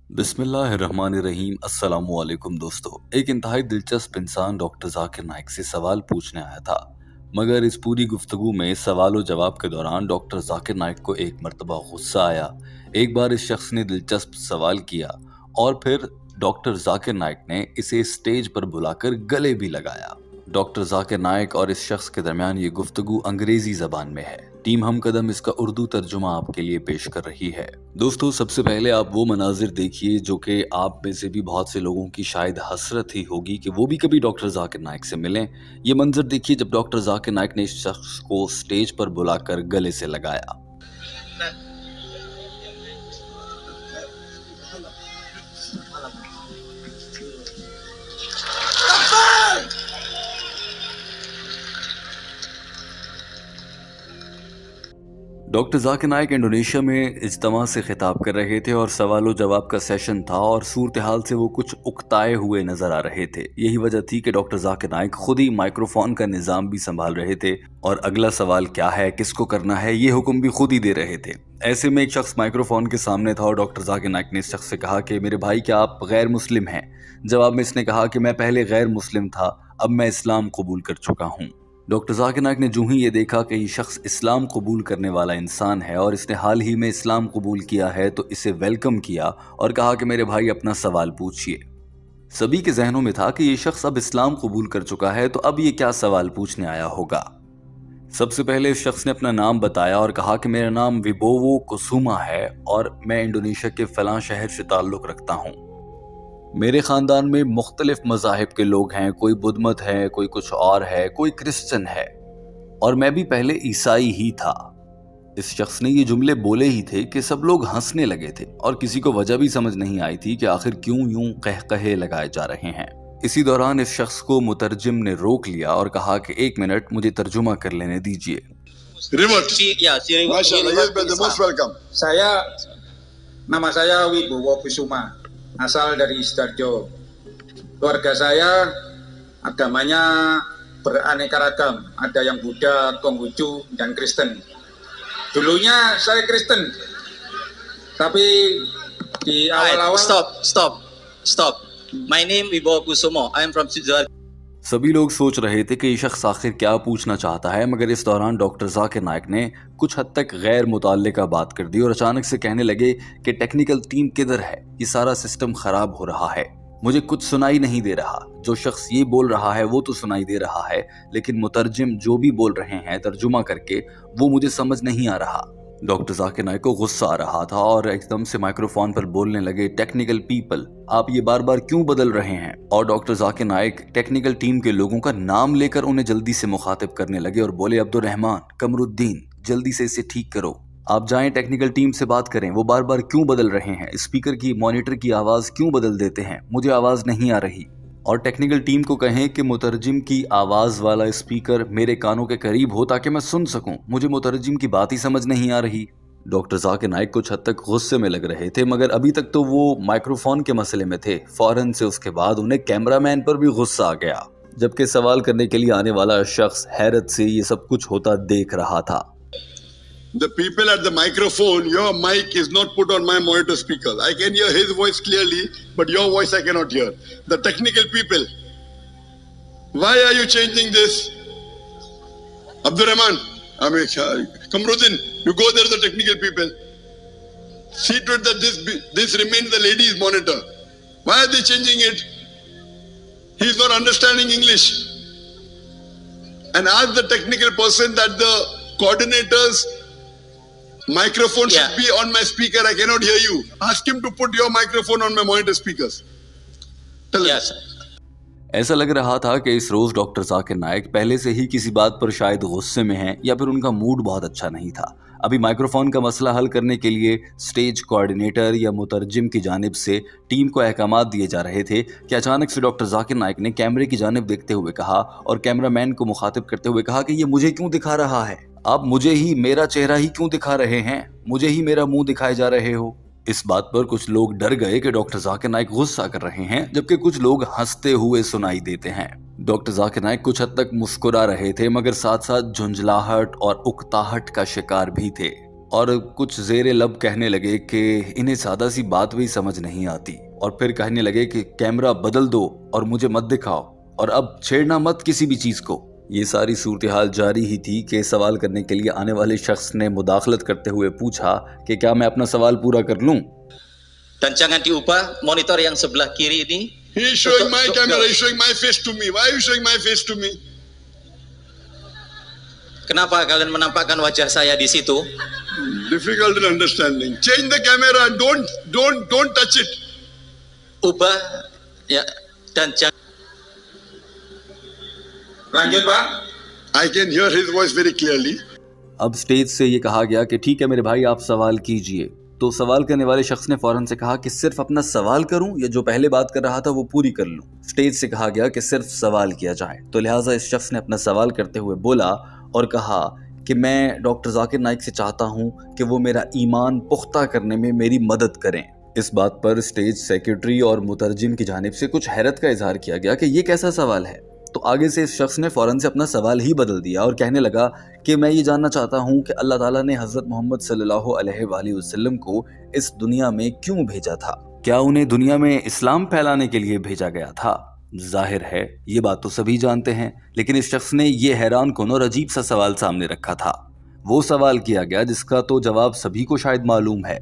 बिस्मिल्लाहिर्रहमानिर्रहीम। अस्सलामुअलैकुम दोस्तों। एक इंतहाई दिलचस्प इंसान डॉक्टर जाकिर नाइक से सवाल पूछने आया था, मगर इस पूरी गुफ्तगू में सवाल और जवाब के दौरान डॉक्टर जाकिर नाइक को एक मर्तबा गुस्सा आया। एक बार इस शख्स ने दिलचस्प सवाल किया और फिर डॉक्टर जाकिर नाइक ने इसे स्टेज पर बुलाकर गले भी लगाया। डॉक्टर जाकिर नाइक और इस शख्स के दरमियान ये गुफ्तगू अंग्रेजी जबान में है। टीम हम कदम इसका उर्दू तर्जुमा आपके लिए पेश कर रही है। दोस्तों, सबसे पहले आप वो मनाजिर देखिए जो कि आप में से भी बहुत से लोगों की शायद हसरत ही होगी कि वो भी कभी डॉक्टर जाकिर नाइक से मिलें। ये मंजर देखिए जब डॉक्टर जाकिर नाइक ने इस शख्स को स्टेज पर बुलाकर गले से लगाया। डॉक्टर जाकिर नाइक इंडोनेशिया में इज्तिमा से खिताब कर रहे थे और सवाल जवाब का सेशन था और सूरत हाल से वो कुछ उकताए हुए नजर आ रहे थे। यही वजह थी कि डॉक्टर जाकिर नाइक खुद ही माइक्रोफोन का निजाम भी संभाल रहे थे और अगला सवाल क्या है, किसको करना है, ये हुक्म भी खुद ही दे रहे थे। ऐसे में एक शख्स माइक्रोफोन के सामने था और डॉक्टर जाकिर नाइक ने इस शख्स से कहा कि मेरे भाई, क्या आप गैर मुस्लिम हैं? जवाब में इसने कहा कि मैं पहले गैर मुस्लिम था, अब मैं इस्लाम कबूल कर चुका हूँ। डॉक्टर जाकिर नाइक ने यूं ही ये देखा कि ये शख्स इस्लाम कबूल करने वाला इंसान है और इसने हाल ही में इस्लाम कबूल किया है, तो इसे वेलकम किया और कहा कि मेरे भाई अपना सवाल पूछिए। सभी के जहनों में था कि ये शख्स अब इस्लाम कबूल कर चुका है, तो अब ये क्या सवाल पूछने आया होगा। सबसे पहले इस शख्स ने अपना नाम बताया और कहा कि मेरा नाम विबोवो कुसुमा है और मैं इंडोनेशिया के फलां शहर से ताल्लुक़ रखता हूँ। मेरे ख़ानदान में मुख्तलिफ मज़ाहिब के लोग हैं, कोई बुद्ध मत है, कोई कुछ और है, कोई क्रिश्चियन है और मैं भी पहले ईसाई ही था। इस शख्स ने ये जुमले बोले ही थे कि सब लोग हंसने लगे थे और किसी को वजह भी समझ नहीं आई थी कि आखिर क्यों यूं कहकहे लगाए जा रहे हैं। इसी दौरान इस शख्स को मुतरजिम ने रोक लिया और कहा कि 1 मिनट, मुझे तर्जुमा कर लेने दीजिए। Nama saya Wibowo Kusuma, asal dari Sidoarjo. Keluarga saya agamanya beraneka ragam, ada yang Buddha, Konghucu, dan Kristen. Dulunya saya Kristen, tapi di awal-awal. Stop. My name Wibowo Kusumo. I am from Sidoarjo. सभी लोग सोच रहे थे कि ये शख्स आखिर क्या पूछना चाहता है, मगर इस दौरान डॉक्टर जाकिर नाइक ने कुछ हद तक गैर मुताल्लिका बात कर दी और अचानक से कहने लगे कि टेक्निकल टीम किधर है, ये सारा सिस्टम खराब हो रहा है, मुझे कुछ सुनाई नहीं दे रहा। जो शख्स ये बोल रहा है वो तो सुनाई दे रहा है, लेकिन मुतरजिम जो भी बोल रहे हैं तर्जुमा करके, वो मुझे समझ नहीं आ रहा। डॉक्टर जाकिर नाइक को गुस्सा आ रहा था और एकदम से माइक्रोफोन पर बोलने लगे, टेक्निकल पीपल, आप ये बार बार क्यों बदल रहे हैं? और doctor Zakir Naik technical team के लोगों का नाम लेकर उन्हें जल्दी से मुखातिब करने लगे और बोले, अब्दुल रहमान, कमरुद्दीन, जल्दी से इसे ठीक करो, आप जाएं टेक्निकल टीम से बात करें, वो बार बार क्यों बदल रहे हैं, स्पीकर की, मॉनिटर की आवाज क्यों बदल देते हैं, मुझे आवाज नहीं आ रही। और टेक्निकल टीम को कहें कि मुतरजिम की आवाज़ वाला स्पीकर मेरे कानों के करीब हो ताकि मैं सुन सकूं, मुझे मुतरजिम की बात ही समझ नहीं आ रही। डॉक्टर जाकिर नाइक कुछ हद तक गुस्से में लग रहे थे, मगर अभी तक तो वो माइक्रोफोन के मसले में थे। फौरन से उसके बाद उन्हें कैमरामैन पर भी गुस्सा आ गया, जबकि सवाल करने के लिए आने वाला शख्स हैरत से ये सब कुछ होता देख रहा था। The people at the microphone, your mic is not put on my monitor speaker. I can hear his voice clearly, but your voice I cannot hear. The technical people, why are you changing this? Abdul Rahman, Kamruddin, you go there, the technical people. See to it that this remains the lady's monitor. Why are they changing it? He is not understanding English. And ask the technical person that the coordinators microphone should be on my speaker. I cannot hear you. Ask him to put your microphone on my monitor speakers. Tell him. Yes, sir. ऐसा लग रहा था कि इस रोज doctor Zakir Naik पहले से ही किसी बात पर शायद गुस्से में हैं या फिर उनका मूड बहुत अच्छा नहीं था। अभी माइक्रोफोन का मसला हल करने के लिए स्टेज कोऑर्डिनेटर या मुतरजिम की जानिब से टीम को अहकामात दिए जा रहे थे कि अचानक से डॉक्टर जाकिर नाइक ने कैमरे की जानिब देखते हुए कहा और कैमरामैन को मुखातिब करते हुए कहा कि ये मुझे क्यों दिखा रहा है? आप मुझे ही मेरा चेहरा ही क्यों दिखा रहे हैं? मुझे ही मेरा मुंह दिखाए जा रहे हो? इस बात पर कुछ लोग डर गए कि डॉक्टर जाकिर नाइक गुस्सा कर रहे हैं, जबकि कुछ लोग हंसते हुए सुनाई देते हैं। डॉक्टर जाकिर नाइक कुछ हद तक मुस्कुरा रहे थे, मगर साथ साथ झुंझलाहट और उकताहट का शिकार भी थे। और कुछ ज़ेरे लब कहने लगे कि इन्हें सादा सी बात भी समझ नहीं आती, और फिर कहने लगे कि कैमरा बदल दो और मुझे मत दिखाओ, और अब छेड़ना मत किसी भी चीज़ को। ये सारी सूरत हाल जारी ही थी कि सवाल करने के लिए आने वाले शख्स ने मुदाखलत करते हुए पूछा कि क्या मैं अपना सवाल पूरा कर लूं? Dan jangan diubah monitor yang sebelah kiri ini. He is showing my camera, he is showing my face to me. Why are you showing my face to me? Kenapa kalian menampakkan wajah saya di situ? Difficult in understanding. Change the camera. Don't touch it. Ubah ya dan jangan. Lanjut Pak. I can hear his voice very clearly. अब stage से ये कहा गया कि ठीक है मेरे भाई, आप सवाल कीजिए। तो सवाल करने वाले शख्स ने फौरन से कहा कि सिर्फ अपना सवाल करूं या जो पहले बात कर रहा था वो पूरी कर लूं। स्टेज से कहा गया कि सिर्फ सवाल किया जाए, तो लिहाजा इस शख्स ने अपना सवाल करते हुए बोला और कहा कि मैं डॉक्टर जाकिर नाइक से चाहता हूं कि वो मेरा ईमान पुख्ता करने में मेरी मदद करें। इस बात पर स्टेज सेक्रेटरी और मुतरजिम की जानिब से कुछ हैरत का इजहार किया गया कि ये कैसा सवाल है। तो आगे से इस शख्स ने फौरन से अपना सवाल ही बदल दिया और कहने लगा कि मैं ये जानना चाहता हूँ कि अल्लाह ताला ने हज़रत मोहम्मद सल्लल्लाहु अलैहि वसल्लम को इस दुनिया में क्यों भेजा था? क्या उन्हें दुनिया में इस्लाम फैलाने के लिए भेजा गया था? जाहिर है ये बात तो सभी जानते हैं, लेकिन इस शख्स ने ये हैरान कुन और अजीब सा सवाल सामने रखा था। वो सवाल किया गया जिसका तो जवाब सभी को शायद मालूम है।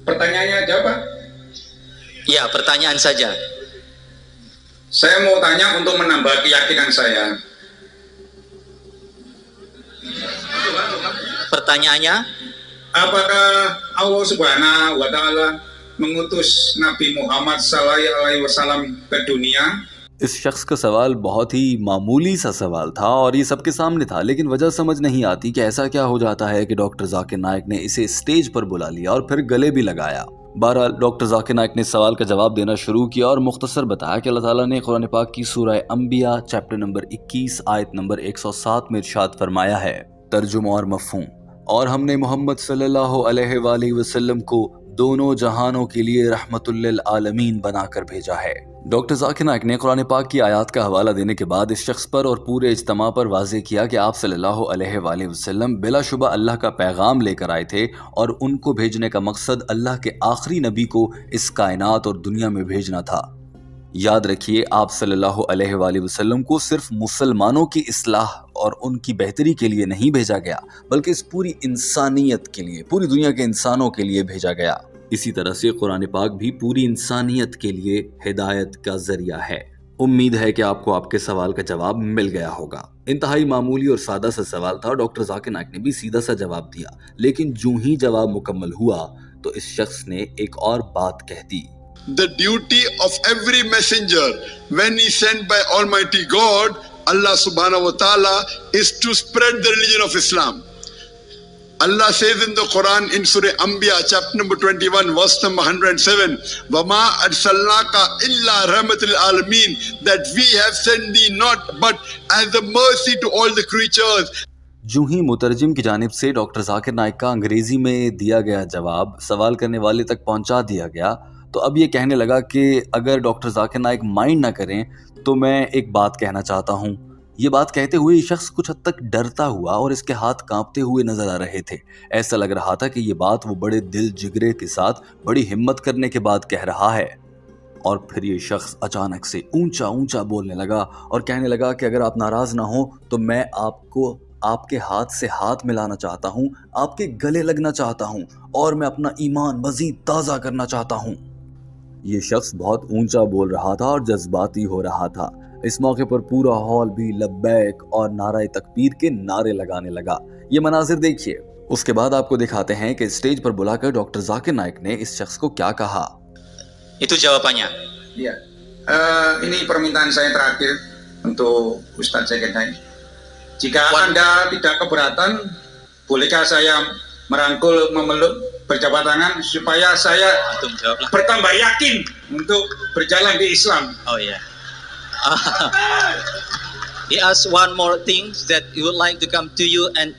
Pertanyaannya aja Pak. Ya, pertanyaan saja. Saya mau tanya untuk menambah keyakinan saya. Pertanyaannya, Apakah Allah Subhanahu wa Ta'ala mengutus Nabi Muhammad Sallallahu Alaihi Wasallam ke dunia? इस शख्स का सवाल बहुत ही मामूली सा सवाल था और ये सबके सामने था, लेकिन वजह समझ नहीं आती कि ऐसा क्या हो जाता है कि डॉक्टर जाकिर नाइक ने इसे स्टेज पर बुला लिया और फिर गले भी लगाया। बहरहाल डॉक्टर जाकिर नाइक ने सवाल का जवाब देना शुरू किया और मुख्तसर बताया कि अल्लाह ताला ने कुरान पाक की सूरह अंबिया चैप्टर नंबर 21 आयत नंबर 107 में इरशाद फरमाया है, तर्जुमा और मफ़हूम, और हमने मोहम्मद सल्लल्लाहु अलैहि वसल्लम को दोनों जहानों के लिए रहमतुल लिल आलमीन बनाकर भेजा है। डॉक्टर जाकिर नाइक ने कुरान पाक की आयत का हवाला देने के बाद इस शख्स पर और पूरे इज्तिमा पर वाज़ेह किया कि आप सल्लल्लाहु अलैहि वसल्लम बिलाशुबा अल्लाह का पैगाम लेकर आए थे और उनको भेजने का मकसद अल्लाह के आखिरी नबी को इस कायनात और दुनिया में भेजना था। याद रखिए, आप सल्लल्लाहु अलैहि वसल्लम को सिर्फ मुसलमानों की इस्लाह और उनकी बेहतरी के लिए नहीं भेजा गया, बल्कि इस पूरी इंसानियत के लिए, पूरी दुनिया के इंसानों के लिए भेजा गया। इसी तरह से कुरान पाक भी पूरी इंसानियत के लिए हिदायत का जरिया है। उम्मीद है कि आपको आपके सवाल का जवाब मिल गया होगा। इंतहाई मामूली और सादा सा सवाल था। डॉक्टर जाकिर नाइक ने भी सीधा सा जवाब दिया, लेकिन जो ही जवाब मुकम्मल हुआ तो इस शख्स ने एक और बात कह दी। The duty of every messenger when he sent by Almighty God, Allah subhanahu wa ta'ala, is to spread the religion of Islam. Allah says in the Quran in Surah Anbiya chapter number 21 verse number 107, وَمَا أَرْسَلْنَاكَ إِلَّا رَحْمَةً لِلْعَالَمِينَ, that we have sent thee not but as a mercy to all the creatures. जो ही मुतरजिम की जानिब से doctor Zakir Naik का अंग्रेजी में दिया गया जवाब सवाल करने वाले तक पहुंचा दिया गया, तो अब ये कहने लगा कि अगर डॉक्टर जाकिर नाइक माइंड ना करें तो मैं एक बात कहना चाहता हूँ। ये बात कहते हुए ये शख्स कुछ हद तक डरता हुआ और इसके हाथ कांपते हुए नजर आ रहे थे। ऐसा लग रहा था कि ये बात वो बड़े दिल जिगरे के साथ बड़ी हिम्मत करने के बाद कह रहा है। और फिर ये शख्स अचानक से ऊंचा ऊंचा बोलने लगा और कहने लगा कि अगर आप नाराज ना हो तो मैं आपको आपके हाथ से हाथ मिलाना चाहता हूँ, आपके गले लगना चाहता हूँ और मैं अपना ईमान मजीद ताज़ा करना चाहता हूँ। ये शख्स बहुत ऊंचा बोल रहा था और जज्बाती हो रहा था। इस मौके पर पूरा हॉल भी लब्बैक और नारे तकबीर के नारे लगाने लगा। ये मनाजिर देखिए। उसके बाद आपको दिखाते हैं कि स्टेज पर बुलाकर डॉक्टर जाकिर नाइक ने इस शख्स को क्या कहा। itu jawabannya. Iya. Ini permintaan saya terakhir untuk Ustadz Zakier Naik. Jika Anda tidak keberatan, bolehkah saya merangkul, memeluk, berjabat tangan supaya saya Antum jawablah. bertambah yakin untuk berjalan di Islam. Oh ya. He asked one more thing that he would like to come to you and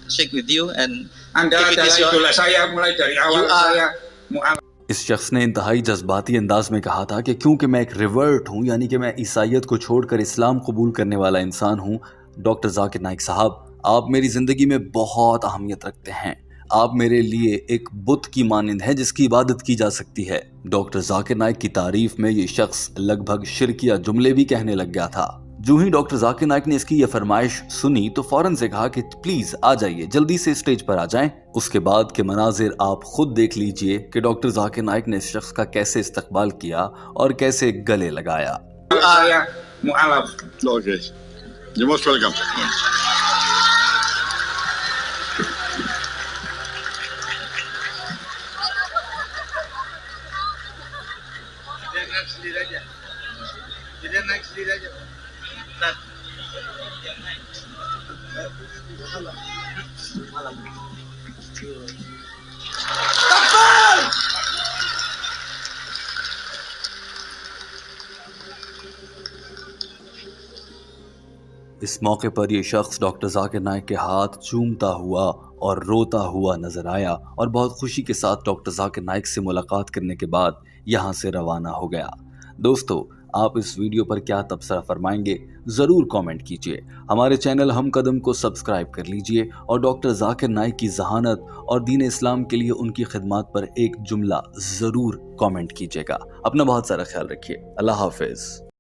shake with you and Anda if it is adalah your- idola saya mulai dari awal You are- saya mu'alaf. इस शख्स ने इंतहाई जज्बाती अंदाज में कहा था कि क्योंकि मैं एक रिवर्ट हूँ, यानी कि मैं ईसाइयत को छोड़कर इस्लाम कबूल करने वाला इंसान हूँ, डॉक्टर जाकिर नाइक साहब आप मेरी जिंदगी में बहुत अहमियत रखते हैं। आप मेरे लिए एक बुत की मानिंद है जिसकी इबादत की जा सकती है। डॉक्टर जाकिर नाइक की तारीफ में ये शख्स लगभग शिरकिया जुमले भी कहने लग गया था। जो ही डॉक्टर जाकिर नाइक ने इसकी ये फरमाइश सुनी तो फौरन से कहा कि प्लीज आ जाइए, जल्दी से स्टेज पर आ जाएं। उसके बाद के मनाजिर आप खुद देख लीजिए कि डॉक्टर जाकिर नाइक ने इस शख्स का कैसे इस्तकबाल किया और कैसे गले लगाया। Saya mu'alaf. Okay. You're most welcome. Dia naik sendiri aja. Nah. इस मौके पर यह शख्स डॉक्टर जाकिर नाइक के हाथ चूमता हुआ और रोता हुआ नजर आया और बहुत खुशी के साथ डॉक्टर जाकिर नाइक से मुलाकात करने के बाद यहाँ से रवाना हो गया। दोस्तों, आप इस वीडियो पर क्या तबसरा फरमाएंगे ज़रूर कमेंट कीजिए। हमारे चैनल हम कदम को सब्सक्राइब कर लीजिए और डॉक्टर जाकिर नाइक की जहानत और दीन इस्लाम के लिए उनकी खिदमत पर एक जुमला ज़रूर कमेंट कीजिएगा। अपना बहुत सारा ख्याल रखिए। अल्लाह हाफिज़।